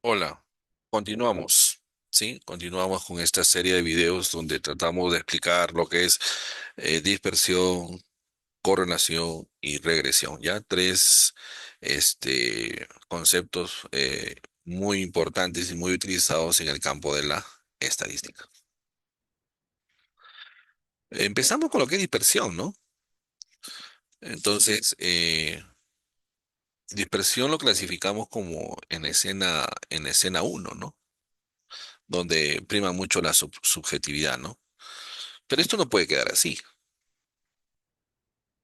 Hola, continuamos, ¿sí? Continuamos con esta serie de videos donde tratamos de explicar lo que es dispersión, correlación y regresión. Ya tres conceptos muy importantes y muy utilizados en el campo de la estadística. Empezamos con lo que es dispersión, ¿no? Entonces, dispersión lo clasificamos como en escena uno, ¿no? Donde prima mucho la subjetividad, ¿no? Pero esto no puede quedar así.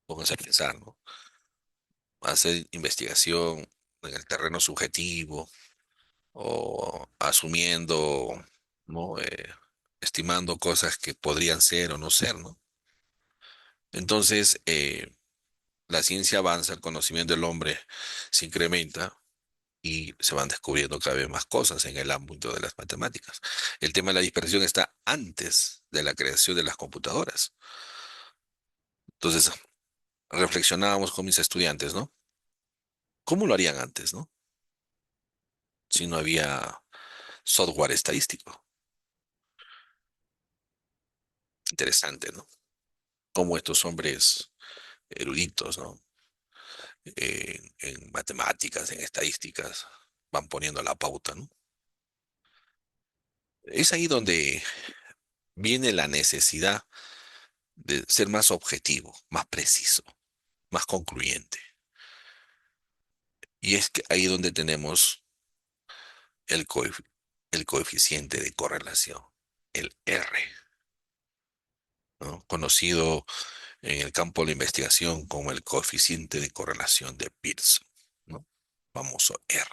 Pónganse a pensar, ¿no? Hacer investigación en el terreno subjetivo o asumiendo, ¿no? Estimando cosas que podrían ser o no ser, ¿no? Entonces, la ciencia avanza, el conocimiento del hombre se incrementa y se van descubriendo cada vez más cosas en el ámbito de las matemáticas. El tema de la dispersión está antes de la creación de las computadoras. Entonces, reflexionábamos con mis estudiantes, ¿no? ¿Cómo lo harían antes, no? Si no había software estadístico. Interesante, ¿no? Cómo estos hombres eruditos, ¿no? En matemáticas, en estadísticas, van poniendo la pauta, ¿no? Es ahí donde viene la necesidad de ser más objetivo, más preciso, más concluyente. Y es que ahí donde tenemos el, el coeficiente de correlación, el R, ¿no? Conocido en el campo de la investigación como el coeficiente de correlación de Pearson, ¿no? Famoso R.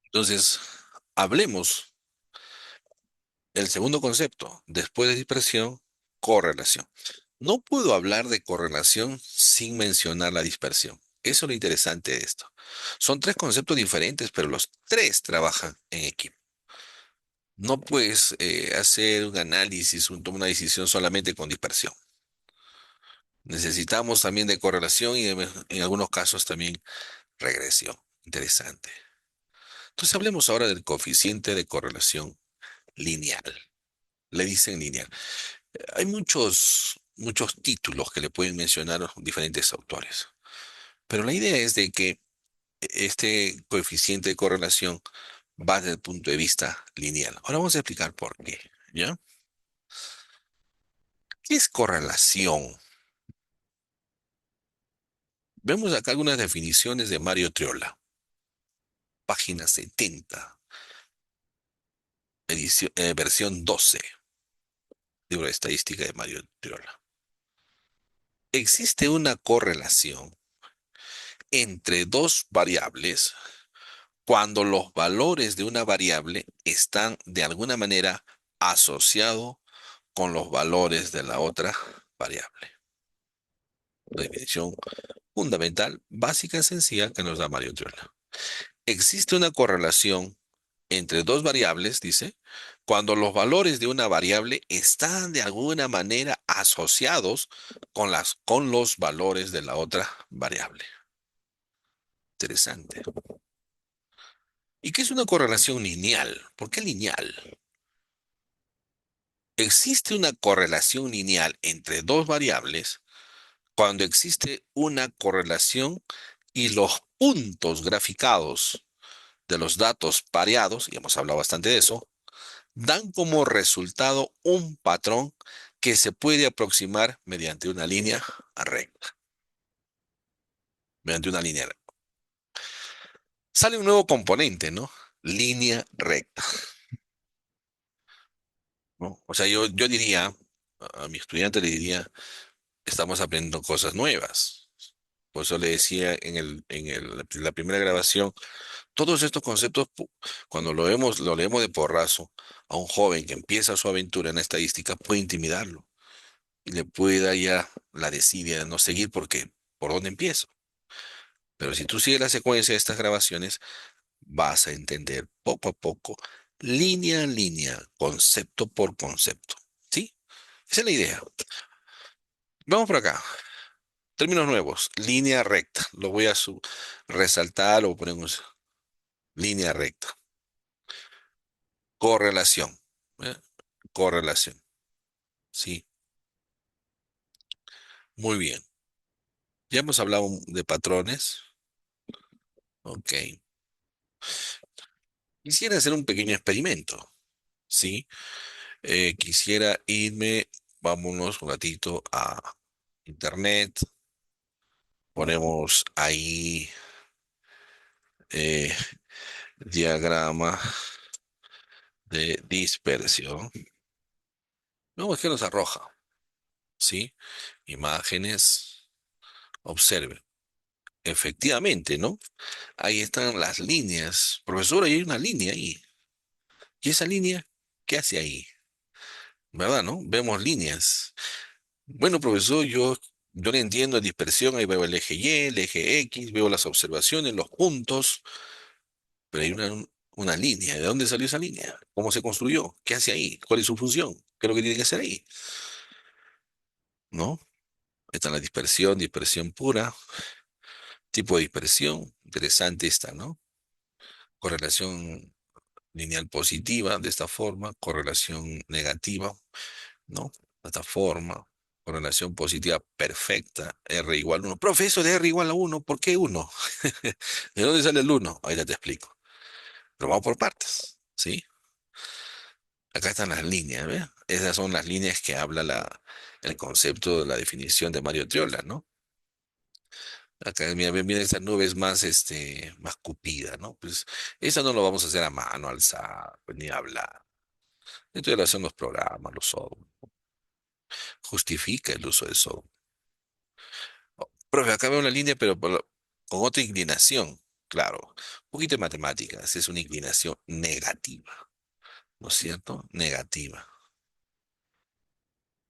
Entonces, hablemos el segundo concepto, después de dispersión, correlación. No puedo hablar de correlación sin mencionar la dispersión. Eso es lo interesante de esto. Son tres conceptos diferentes, pero los tres trabajan en equipo. No puedes hacer un análisis, tomar una decisión solamente con dispersión. Necesitamos también de correlación y en algunos casos también regresión. Interesante. Entonces hablemos ahora del coeficiente de correlación lineal. Le dicen lineal. Hay muchos títulos que le pueden mencionar diferentes autores, pero la idea es de que este coeficiente de correlación va desde el punto de vista lineal. Ahora vamos a explicar por qué, ¿ya? ¿Qué es correlación? Vemos acá algunas definiciones de Mario Triola, página 70, versión 12, libro de estadística de Mario Triola. Existe una correlación entre dos variables cuando los valores de una variable están de alguna manera asociados con los valores de la otra variable. La definición fundamental, básica y sencilla que nos da Mario Triola. Existe una correlación entre dos variables, dice, cuando los valores de una variable están de alguna manera asociados con los valores de la otra variable. Interesante. ¿Y qué es una correlación lineal? ¿Por qué lineal? Existe una correlación lineal entre dos variables cuando existe una correlación y los puntos graficados de los datos pareados, y hemos hablado bastante de eso, dan como resultado un patrón que se puede aproximar mediante una línea recta, mediante una línea recta. Sale un nuevo componente, ¿no? Línea recta, ¿no? O sea, yo diría, a mi estudiante le diría, estamos aprendiendo cosas nuevas. Por eso le decía la primera grabación, todos estos conceptos, cuando lo leemos de porrazo, a un joven que empieza su aventura en la estadística, puede intimidarlo y le puede dar ya la desidia de no seguir porque, ¿por dónde empiezo? Pero si tú sigues la secuencia de estas grabaciones, vas a entender poco a poco, línea a línea, concepto por concepto. ¿Sí? Esa es la idea. Vamos por acá. Términos nuevos. Línea recta. Lo voy a resaltar o ponemos. línea recta, correlación, ¿eh? Correlación, sí, muy bien. Ya hemos hablado de patrones, ok. Quisiera hacer un pequeño experimento, ¿sí? Quisiera irme, vámonos un ratito a internet, ponemos ahí eh, diagrama de dispersión. Vamos, que nos arroja, ¿sí? Imágenes, observe. Efectivamente, ¿no? Ahí están las líneas. Profesor, ahí hay una línea ahí. ¿Y esa línea qué hace ahí? ¿Verdad, no? Vemos líneas. Bueno, profesor, yo le entiendo dispersión, ahí veo el eje Y, el eje X, veo las observaciones, los puntos, pero hay una línea. ¿De dónde salió esa línea? ¿Cómo se construyó? ¿Qué hace ahí? ¿Cuál es su función? ¿Qué es lo que tiene que hacer ahí? ¿No? Está la dispersión, dispersión pura, tipo de dispersión, interesante esta, ¿no? Correlación lineal positiva, de esta forma, correlación negativa, ¿no? De esta forma, correlación positiva perfecta, R igual a 1. Profesor, R igual a 1, ¿por qué 1? ¿De dónde sale el 1? Ahorita te explico. Pero vamos por partes, ¿sí? Acá están las líneas, ¿ves? Esas son las líneas que habla el concepto de la definición de Mario Triola, ¿no? Acá, mira, mira esa nube es más, más cupida, ¿no? Pues eso no lo vamos a hacer a mano, alzar, pues, ni hablar. Esto ya lo hacen los programas, los software. Justifica el uso de software. Oh, profe, acá veo una línea, pero con otra inclinación. Claro, un poquito de matemáticas, es una inclinación negativa, ¿no es cierto? Negativa.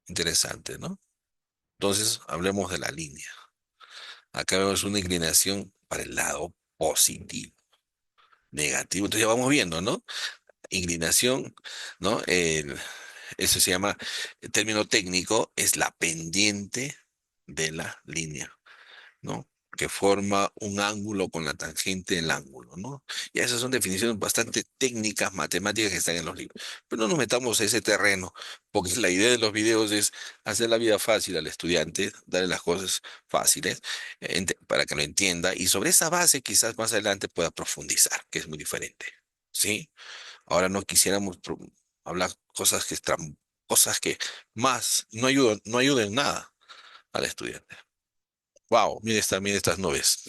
Interesante, ¿no? Entonces, hablemos de la línea. Acá vemos una inclinación para el lado positivo, negativo. Entonces ya vamos viendo, ¿no? Inclinación, ¿no? Eso se llama, el término técnico, es la pendiente de la línea, ¿no? Que forma un ángulo con la tangente del ángulo, ¿no? Y esas son definiciones bastante técnicas, matemáticas que están en los libros. Pero no nos metamos a ese terreno, porque la idea de los videos es hacer la vida fácil al estudiante, darle las cosas fáciles, para que lo entienda, y sobre esa base quizás más adelante pueda profundizar, que es muy diferente, ¿sí? Ahora no quisiéramos hablar cosas que más no ayudan en nada al estudiante. Wow, mire estas nubes.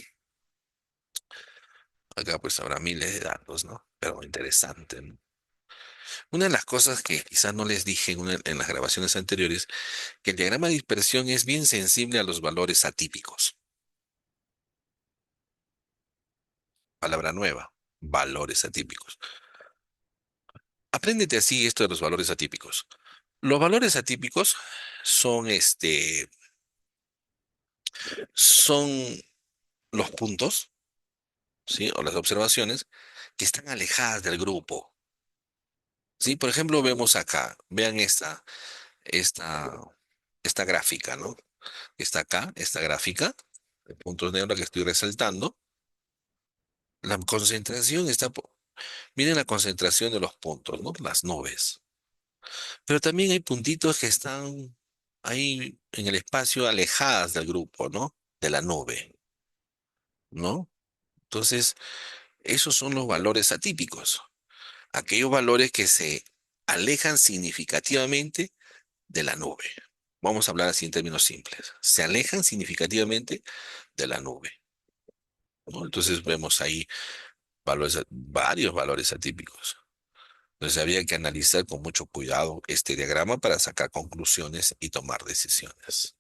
Acá pues habrá miles de datos, ¿no? Pero interesante, ¿no? Una de las cosas que quizás no les dije en las grabaciones anteriores, que el diagrama de dispersión es bien sensible a los valores atípicos. Palabra nueva, valores atípicos. Apréndete así esto de los valores atípicos. Los valores atípicos son son los puntos, ¿sí? O las observaciones que están alejadas del grupo. ¿Sí? Por ejemplo, vemos acá, vean esta, esta gráfica, ¿no? Está acá, esta gráfica, de puntos negros que estoy resaltando. La concentración miren la concentración de los puntos, ¿no? Las nubes. Pero también hay puntitos que están ahí en el espacio alejadas del grupo, ¿no? De la nube, ¿no? Entonces, esos son los valores atípicos. Aquellos valores que se alejan significativamente de la nube. Vamos a hablar así en términos simples. Se alejan significativamente de la nube, ¿no? Entonces vemos ahí varios valores atípicos. Entonces había que analizar con mucho cuidado este diagrama para sacar conclusiones y tomar decisiones,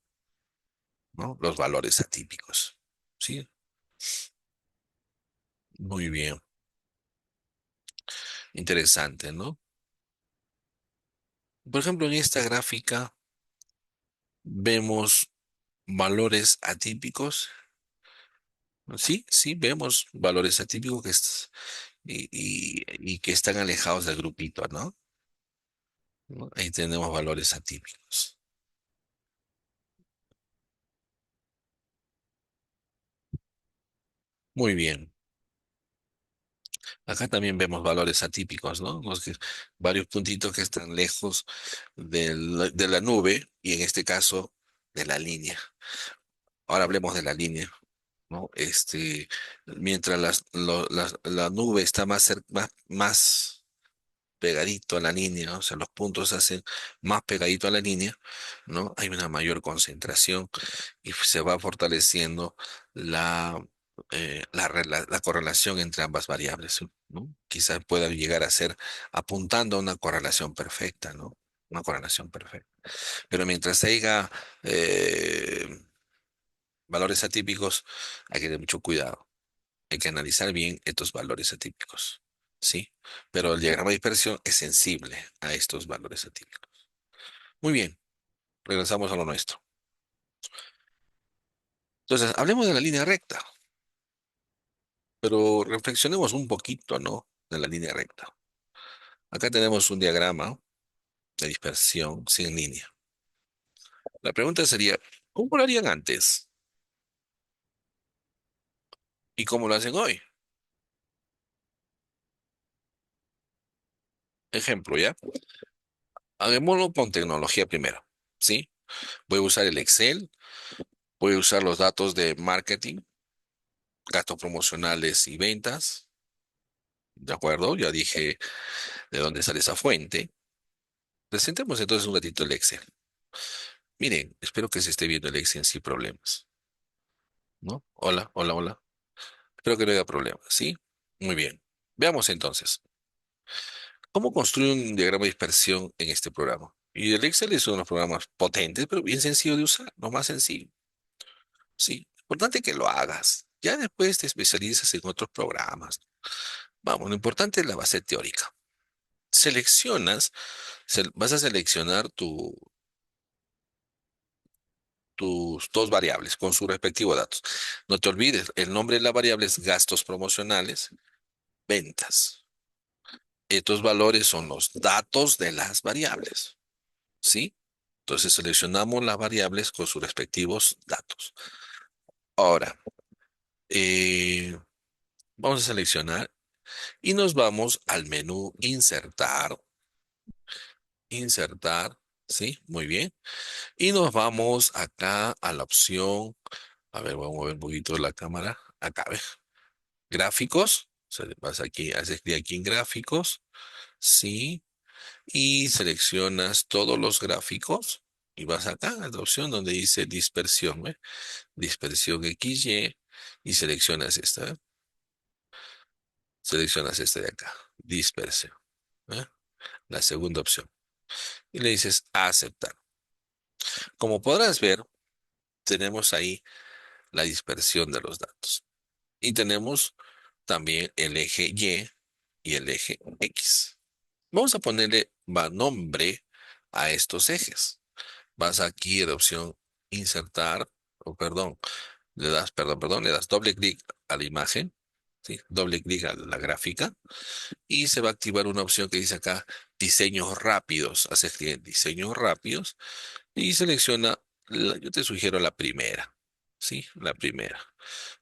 ¿no? Los valores atípicos. Sí, muy bien. Interesante, ¿no? Por ejemplo, en esta gráfica vemos valores atípicos. Sí, sí, vemos valores atípicos y que están alejados del grupito, ¿no? ¿No? Ahí tenemos valores atípicos. Muy bien. Acá también vemos valores atípicos, ¿no? Varios puntitos que están lejos de la nube y en este caso de la línea. Ahora hablemos de la línea, ¿no? Mientras la nube está más pegadito a la línea, o sea, los puntos se hacen más pegadito a la línea, ¿no? Hay una mayor concentración y se va fortaleciendo la, la correlación entre ambas variables, ¿no? Quizás pueda llegar a ser apuntando a una correlación perfecta, ¿no? Una correlación perfecta. Pero mientras haya eh, valores atípicos, hay que tener mucho cuidado. Hay que analizar bien estos valores atípicos, ¿sí? Pero el diagrama de dispersión es sensible a estos valores atípicos. Muy bien, regresamos a lo nuestro. Entonces, hablemos de la línea recta, pero reflexionemos un poquito, ¿no? De la línea recta. Acá tenemos un diagrama de dispersión sin línea. La pregunta sería, ¿cómo lo harían antes? ¿Y cómo lo hacen hoy? Ejemplo, ¿ya? Hagámoslo con tecnología primero, ¿sí? Voy a usar el Excel, voy a usar los datos de marketing, gastos promocionales y ventas. ¿De acuerdo? Ya dije de dónde sale esa fuente. Presentemos entonces un ratito el Excel. Miren, espero que se esté viendo el Excel sin problemas, ¿no? Hola, hola, hola. Espero que no haya problemas, ¿sí? Muy bien. Veamos entonces, ¿cómo construir un diagrama de dispersión en este programa? Y el Excel es uno de los programas potentes, pero bien sencillo de usar, lo más sencillo. Sí, importante que lo hagas. Ya después te especializas en otros programas. Vamos, lo importante es la base teórica. Seleccionas, vas a seleccionar tus dos variables con sus respectivos datos. No te olvides, el nombre de la variable es gastos promocionales, ventas. Estos valores son los datos de las variables, ¿sí? Entonces seleccionamos las variables con sus respectivos datos. Ahora, eh, vamos a seleccionar y nos vamos al menú insertar, insertar, ¿sí? Muy bien. Y nos vamos acá a la opción, a ver, vamos a mover un poquito la cámara. Acá, ¿ves? Gráficos, o sea, vas aquí, haces clic aquí en gráficos, sí, y seleccionas todos los gráficos y vas acá a la opción donde dice dispersión, ¿ve? Dispersión XY y seleccionas esta, ¿eh? Seleccionas esta de acá, dispersión, ¿eh? La segunda opción y le dices aceptar. Como podrás ver, tenemos ahí la dispersión de los datos y tenemos también el eje Y y el eje X. Vamos a ponerle nombre a estos ejes. Vas aquí a la opción insertar, o perdón, le das doble clic a la imagen, ¿sí? Doble clic a la gráfica y se va a activar una opción que dice acá diseños rápidos. Haces clic en diseños rápidos y selecciona, yo te sugiero la primera, ¿sí? La primera.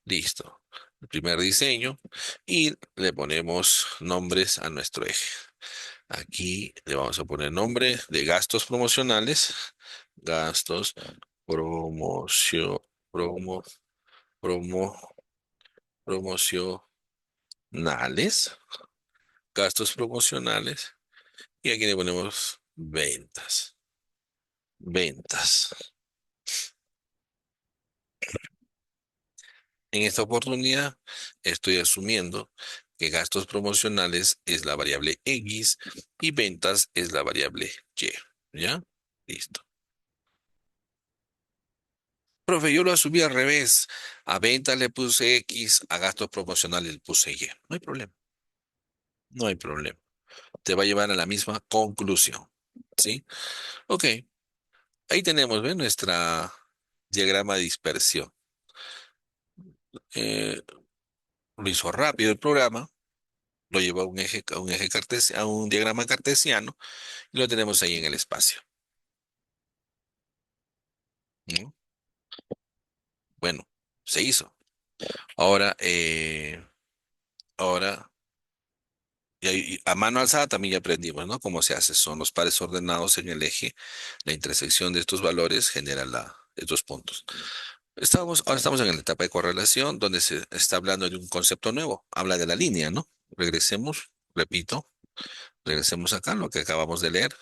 Listo. El primer diseño y le ponemos nombres a nuestro eje. Aquí le vamos a poner nombre de gastos promocionales. Gastos promocio, promo, promo, promocionales. Gastos promocionales. Y aquí le ponemos ventas. Ventas. En esta oportunidad estoy asumiendo que gastos promocionales es la variable X y ventas es la variable Y. ¿Ya? Listo. Profe, yo lo asumí al revés. A ventas le puse X, a gastos promocionales le puse Y. No hay problema. No hay problema. Te va a llevar a la misma conclusión. ¿Sí? Ok. Ahí tenemos, ¿ven? Nuestra diagrama de dispersión. Eh, lo hizo rápido el programa. Lo llevó a un eje a un diagrama cartesiano y lo tenemos ahí en el espacio. ¿No? Bueno, se hizo. Ahora, ahora Y a mano alzada también ya aprendimos, ¿no? Cómo se hace. Son los pares ordenados en el eje. La intersección de estos valores genera estos puntos. Ahora estamos en la etapa de correlación, donde se está hablando de un concepto nuevo. Habla de la línea, ¿no? Regresemos, repito, regresemos acá, lo que acabamos de leer,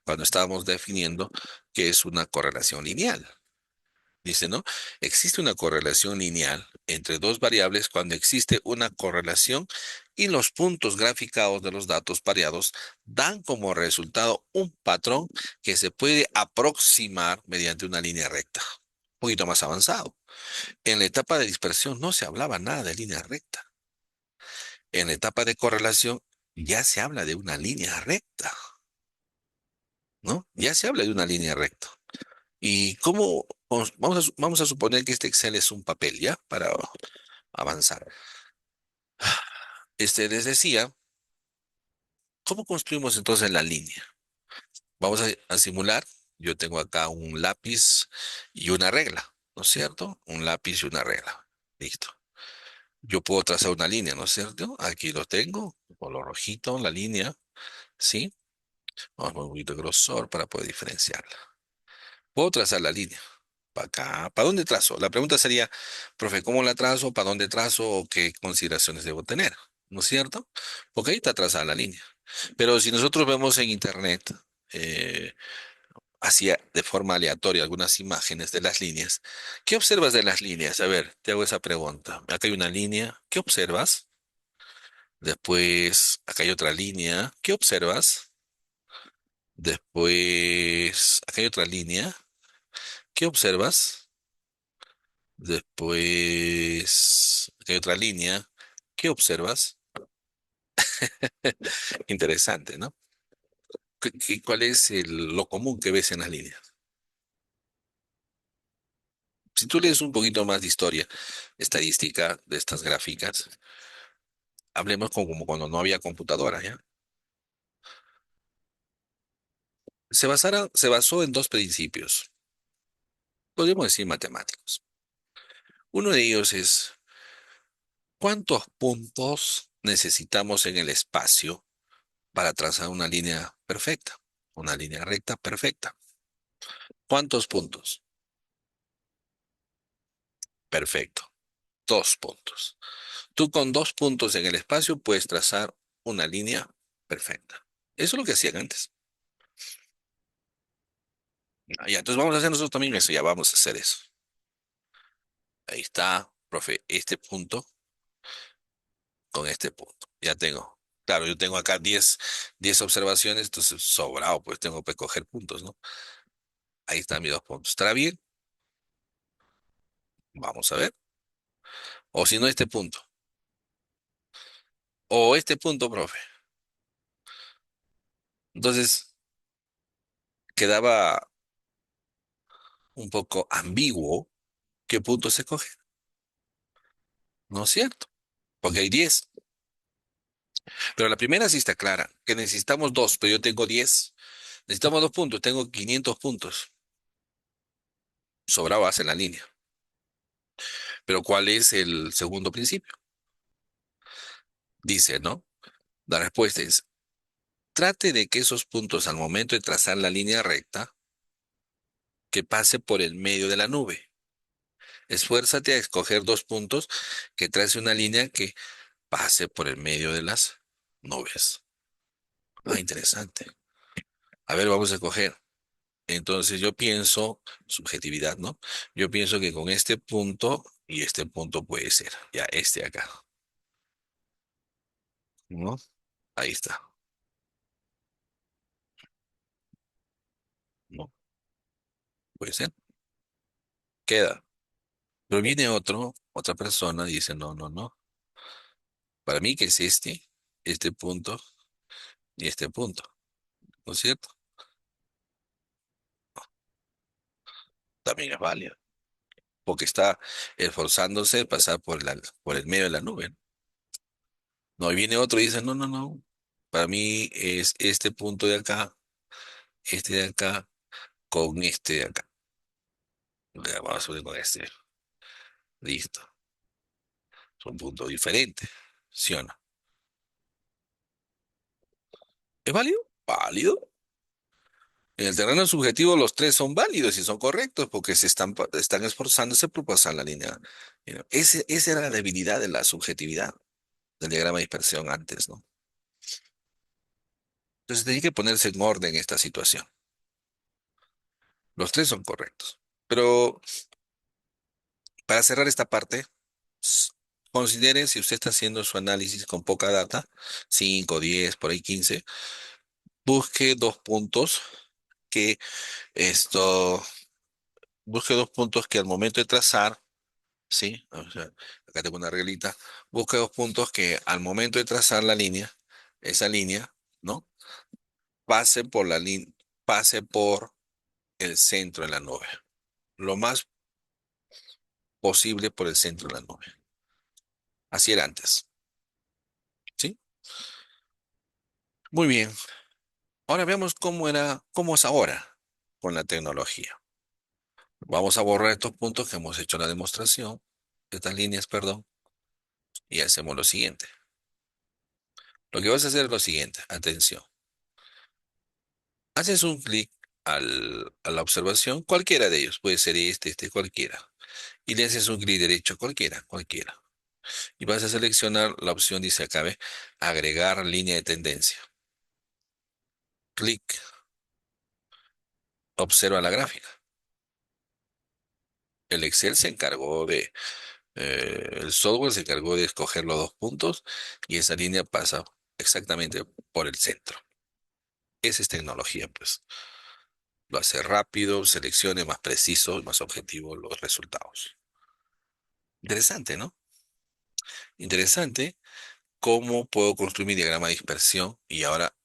cuando estábamos definiendo qué es una correlación lineal. Dice, ¿no? Existe una correlación lineal entre dos variables cuando existe una correlación y los puntos graficados de los datos pareados dan como resultado un patrón que se puede aproximar mediante una línea recta. Un poquito más avanzado. En la etapa de dispersión no se hablaba nada de línea recta. En la etapa de correlación ya se habla de una línea recta, ¿no? Ya se habla de una línea recta. ¿Y cómo? Vamos a suponer que este Excel es un papel, ¿ya? Para avanzar. Les decía, ¿cómo construimos entonces la línea? Vamos a simular. Yo tengo acá un lápiz y una regla, ¿no es cierto? Un lápiz y una regla. Listo. Yo puedo trazar una línea, ¿no es cierto? Aquí lo tengo, con lo rojito, la línea, ¿sí? Vamos a poner un poquito de grosor para poder diferenciarla. Puedo trazar la línea. Para acá. ¿Para dónde trazo? La pregunta sería, profe, ¿cómo la trazo? ¿Para dónde trazo? ¿O qué consideraciones debo tener? ¿No es cierto? Porque ahí está trazada la línea. Pero si nosotros vemos en internet, eh, así de forma aleatoria algunas imágenes de las líneas, ¿qué observas de las líneas? A ver, te hago esa pregunta. Acá hay una línea, ¿qué observas? Después, acá hay otra línea, ¿qué observas? Después, acá hay otra línea, ¿qué observas? Después, acá hay otra línea, ¿qué observas? Interesante, ¿no? ¿Cuál es lo común que ves en las líneas? Si tú lees un poquito más de historia, estadística de estas gráficas, hablemos como cuando no había computadora, ¿ya? Se basó en dos principios, podríamos decir matemáticos. Uno de ellos es, ¿cuántos puntos necesitamos en el espacio para trazar una línea perfecta? Una línea recta perfecta. ¿Cuántos puntos? Perfecto. Dos puntos. Tú con dos puntos en el espacio puedes trazar una línea perfecta. Eso es lo que hacían antes. Ah, ya, entonces vamos a hacer nosotros también eso, ya vamos a hacer eso. Ahí está, profe, este punto con este punto. Ya tengo. Claro, yo tengo acá 10 observaciones, entonces sobrado, pues tengo que coger puntos, ¿no? Ahí están mis dos puntos. ¿Estará bien? Vamos a ver. O si no, este punto. O este punto, profe. Entonces, quedaba un poco ambiguo qué punto se coge. ¿No es cierto? Porque hay 10. Pero la primera sí está clara, que necesitamos dos, pero yo tengo 10. Necesitamos dos puntos, tengo 500 puntos. Sobraba en la línea. Pero ¿cuál es el segundo principio? Dice, ¿no? La respuesta es, trate de que esos puntos al momento de trazar la línea recta, que pase por el medio de la nube. Esfuérzate a escoger dos puntos que trace una línea que pase por el medio de las nubes. Ah, interesante. A ver, vamos a escoger. Entonces yo pienso, subjetividad, ¿no? Yo pienso que con este punto y este punto puede ser, ya este acá, ¿no? Ahí está, ¿no? Puede ser, queda. Pero viene otra persona y dice, no, no, no. Para mí que es este punto y este punto, ¿no es cierto? También es válido, porque está esforzándose de pasar por el medio de la nube, ¿no? No, y viene otro y dice, no, no, no. Para mí es este punto de acá, este de acá, con este de acá. Ya, vamos a subir con este. Listo. Son puntos diferentes. ¿Sí o no? ¿Es válido? Válido. En el terreno subjetivo los tres son válidos y son correctos porque están esforzándose por pasar la línea. Esa era la debilidad de la subjetividad del diagrama de dispersión antes, ¿no? Entonces tenía que ponerse en orden esta situación. Los tres son correctos. Pero para cerrar esta parte, s- considere si usted está haciendo su análisis con poca data, 5, 10, por ahí 15, busque dos puntos que esto, busque dos puntos que al momento de trazar, ¿sí? O sea, acá tengo una reglita, busque dos puntos que al momento de trazar la línea, esa línea, ¿no? Pase por pase por el centro de la nube, lo más posible por el centro de la nube. Así era antes, ¿sí? Muy bien. Ahora veamos cómo es ahora con la tecnología. Vamos a borrar estos puntos que hemos hecho en la demostración, estas líneas, perdón, y hacemos lo siguiente. Lo que vas a hacer es lo siguiente, atención. Haces un clic a la observación, cualquiera de ellos, puede ser este, cualquiera, y le haces un clic derecho, cualquiera. Y vas a seleccionar la opción, dice acá, ¿ve? Agregar línea de tendencia. Clic, observa la gráfica. El Excel se encargó el software se encargó de escoger los dos puntos y esa línea pasa exactamente por el centro. Esa es tecnología, pues. Lo hace rápido, seleccione más preciso y más objetivo los resultados. Interesante, ¿no? Interesante cómo puedo construir mi diagrama de dispersión y ahora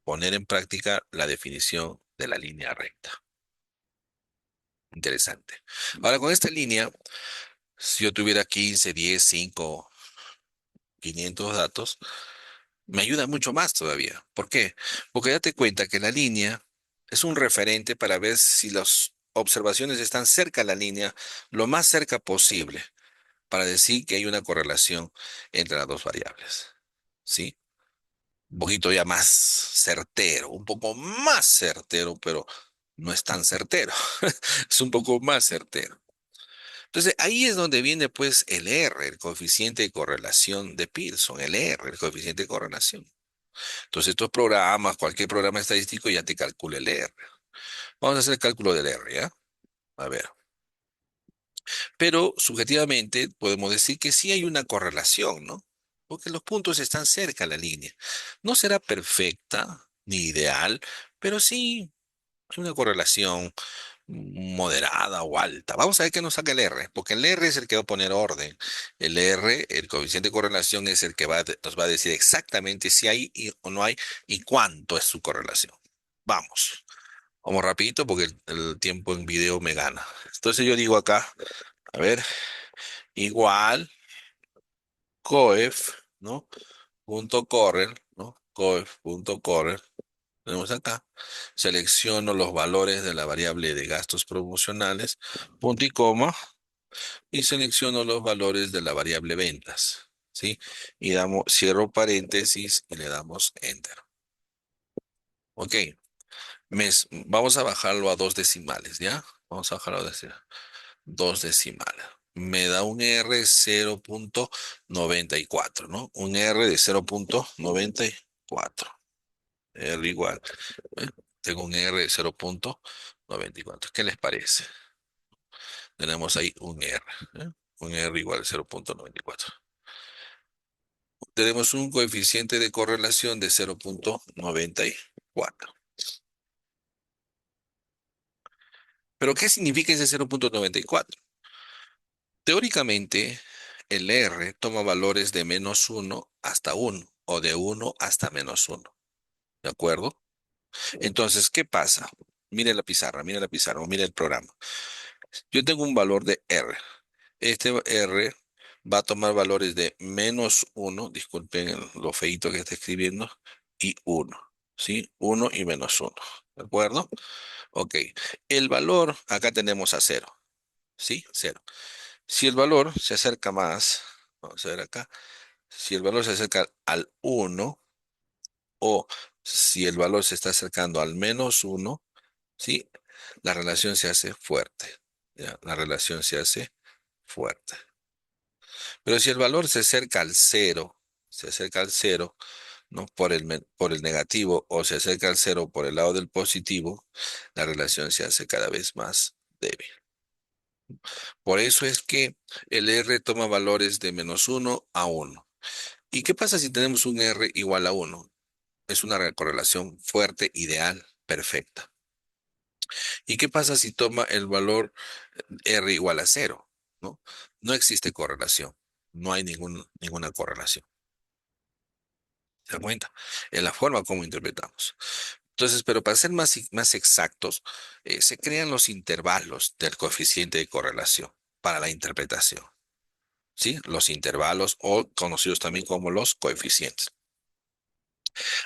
poner en práctica la definición de la línea recta. Interesante. Ahora, con esta línea, si yo tuviera 15, 10, 5, 500 datos, me ayuda mucho más todavía. ¿Por qué? Porque date cuenta que la línea es un referente para ver si las observaciones están cerca de la línea, lo más cerca posible, para decir que hay una correlación entre las dos variables. ¿Sí? Un poquito ya más certero, un poco más certero, pero no es tan certero. Es un poco más certero. Entonces, ahí es donde viene pues el R, el coeficiente de correlación de Pearson, el R, el coeficiente de correlación. Entonces, estos programas, cualquier programa estadístico ya te calcula el R. Vamos a hacer el cálculo del R, ¿ya? A ver. Pero subjetivamente podemos decir que sí hay una correlación, ¿no? Porque los puntos están cerca a la línea. No será perfecta ni ideal, pero sí hay una correlación moderada o alta. Vamos a ver qué nos saca el R, porque el R es el que va a poner orden. El R, el coeficiente de correlación, es el que nos va a decir exactamente si hay o no hay y cuánto es su correlación. Vamos, vamos rapidito porque el tiempo en video me gana. Entonces yo digo acá, a ver, igual coef, ¿no? Punto correr, ¿no? Coef punto correr. Tenemos acá. Selecciono los valores de la variable de gastos promocionales, punto y coma, y selecciono los valores de la variable ventas, ¿sí? Y cierro paréntesis y le damos enter. Ok, vamos a bajarlo a dos decimales, ¿ya? Vamos a bajarlo a dos decimales. Me da un R 0,94, ¿no? Un R de 0,94. R igual. ¿eh? Tengo un R de 0,94. ¿Qué les parece? Tenemos ahí un R. ¿eh? Un R igual a 0,94. Tenemos un coeficiente de correlación de 0,94. ¿Pero qué significa ese 0,94? Teóricamente, el R toma valores de -1 hasta 1 o de 1 hasta -1. ¿De acuerdo? Entonces, ¿qué pasa? Mire la pizarra o mire el programa. Yo tengo un valor de R. Este R va a tomar valores de -1, disculpen lo feito que está escribiendo, y 1. ¿Sí? 1 y -1. ¿De acuerdo? Ok. El valor, acá tenemos a 0. ¿Sí? 0. Si el valor se acerca más, vamos a ver acá, si el valor se acerca al 1 o Si el valor se está acercando al -1, ¿sí? La relación se hace fuerte. ¿Ya? La relación se hace fuerte. Pero si el valor se acerca al cero, ¿no? Por el negativo o se acerca al cero por el lado del positivo, la relación se hace cada vez más débil. Por eso es que el R toma valores de -1 a 1. ¿Y qué pasa si tenemos un R igual a 1? Es una correlación fuerte, ideal, perfecta. ¿Y qué pasa si toma el valor R igual a 0? ¿No? No existe correlación. No hay ninguna correlación. ¿Se da cuenta? En la forma como interpretamos. Entonces, pero para ser más exactos, se crean los intervalos del coeficiente de correlación para la interpretación. ¿Sí? Los intervalos o conocidos también como los coeficientes.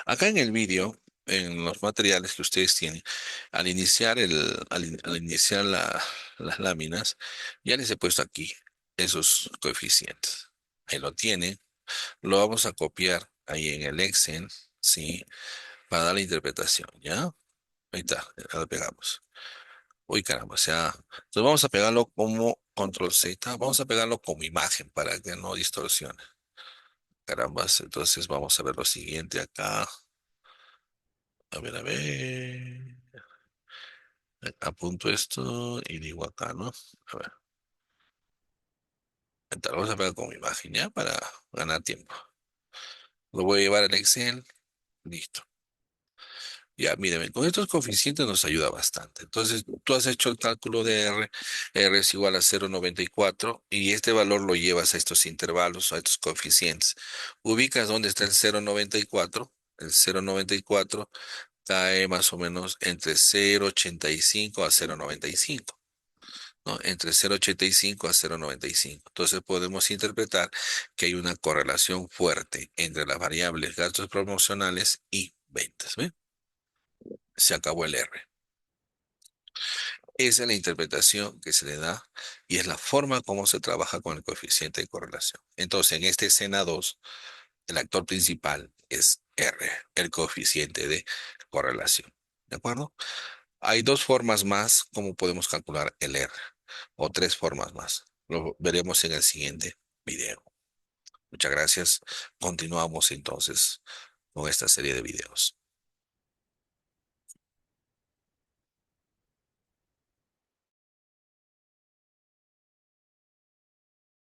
Acá en el vídeo, en los materiales que ustedes tienen, al iniciar las láminas, ya les he puesto aquí esos coeficientes. Ahí lo tienen. Lo vamos a copiar ahí en el Excel, ¿sí? Para dar la interpretación, ¿ya? Ahí está, ya lo pegamos. Uy, caramba, o sea, entonces vamos a pegarlo como control Z, vamos a pegarlo como imagen para que no distorsione. Carambas, entonces vamos a ver lo siguiente acá. A ver. Apunto esto y digo acá, ¿no? A ver, entonces vamos a pegar como imagen, ¿ya? Para ganar tiempo. Lo voy a llevar al Excel, listo. Ya, míreme, con estos coeficientes nos ayuda bastante. Entonces, tú has hecho el cálculo de R, R es igual a 0,94 y este valor lo llevas a estos intervalos, a estos coeficientes. Ubicas dónde está el 0,94. El 0,94 cae más o menos entre 0,85 a 0,95. ¿No? Entre 0,85 a 0,95. Entonces podemos interpretar que hay una correlación fuerte entre las variables gastos promocionales y ventas. ¿Ve? Se acabó el R. Esa es la interpretación que se le da y es la forma como se trabaja con el coeficiente de correlación. Entonces, en esta escena 2, el actor principal es R, el coeficiente de correlación. ¿De acuerdo? Hay dos formas más como podemos calcular el R, o tres formas más. Lo veremos en el siguiente video. Muchas gracias. Continuamos entonces con esta serie de videos.